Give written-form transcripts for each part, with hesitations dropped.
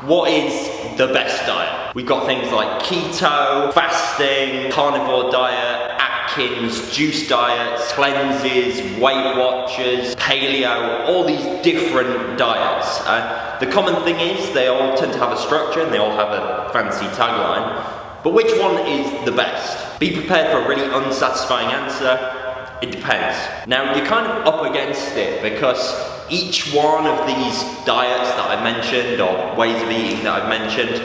What is the best diet? We've got things like keto, fasting, carnivore diet, Atkins, juice diets, cleanses, Weight Watchers, paleo, all these different diets. The common thing is they all tend to have a structure and they all have a fancy tagline. But which one is the best? Be prepared for a really unsatisfying answer. It depends. Now you're kind of up against it because each one of these diets that I mentioned or ways of eating that I've mentioned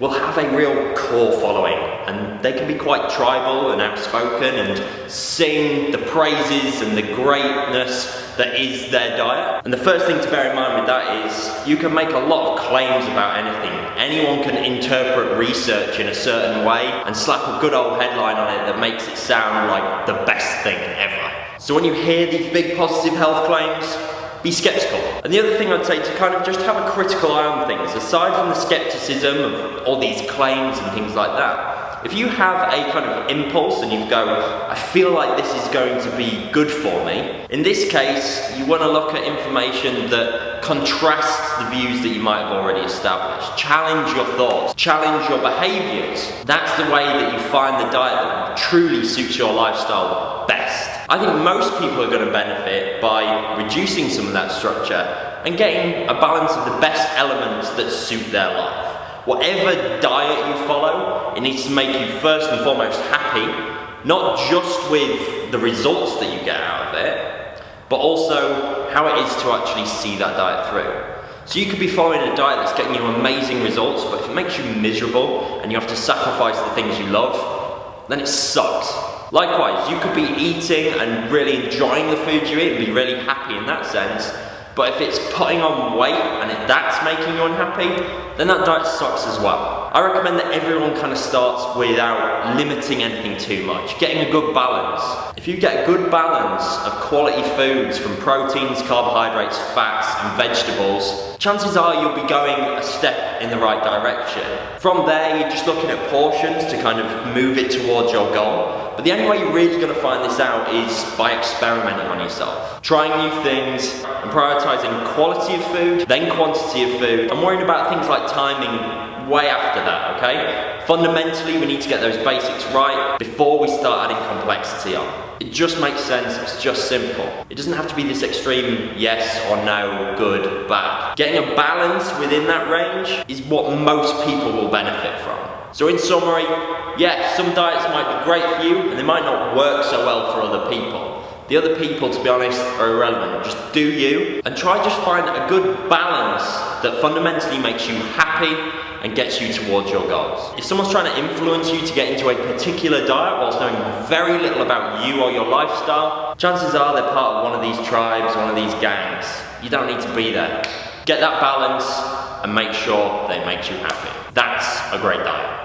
will have a real core following, and they can be quite tribal and outspoken and sing the praises and the greatness that is their diet. And the first thing to bear in mind with that is you can make a lot of claims about anything. Anyone can interpret research in a certain way and slap a good old headline on it that makes it sound like the best thing ever. So when you hear these big positive health claims, be skeptical. And the other thing I'd say to kind of just have a critical eye on things, aside from the skepticism of all these claims and things like that, if you have a kind of impulse and you go, I feel like this is going to be good for me, in this case, you want to look at information that contrasts the views that you might have already established. Challenge your thoughts, challenge your behaviors. That's the way that you find the diet that truly suits your lifestyle best. I think most people are going to benefit by reducing some of that structure and getting a balance of the best elements that suit their life. Whatever diet you follow, it needs to make you first and foremost happy, not just with the results that you get out of it, but also how it is to actually see that diet through. So you could be following a diet that's getting you amazing results, but if it makes you miserable and you have to sacrifice the things you love, then it sucks. Likewise, you could be eating and really enjoying the food you eat and be really happy in that sense, but if it's putting on weight and that's making you unhappy, then that diet sucks as well. I recommend that everyone kind of starts without limiting anything too much, getting a good balance. If you get a good balance of quality foods from proteins, carbohydrates, fats and vegetables, chances are you'll be going a step in the right direction. From there, you're just looking at portions to kind of move it towards your goal. But the only way you're really going to find this out is by experimenting on yourself. Trying new things and prioritizing quality of food, then quantity of food, and worrying about things like timing way after that, okay? Fundamentally, we need to get those basics right before we start adding complexity on. It just makes sense, it's just simple. It doesn't have to be this extreme yes or no, good, bad. Getting a balance within that range is what most people will benefit from. So in summary, yeah, some diets might be great for you and they might not work so well for other people. The other people, to be honest, are irrelevant. Just do you and try just find a good balance that fundamentally makes you happy and gets you towards your goals. If someone's trying to influence you to get into a particular diet whilst knowing very little about you or your lifestyle, chances are they're part of one of these tribes, one of these gangs. You don't need to be there. Get that balance and make sure that it makes you happy. That's a great diet.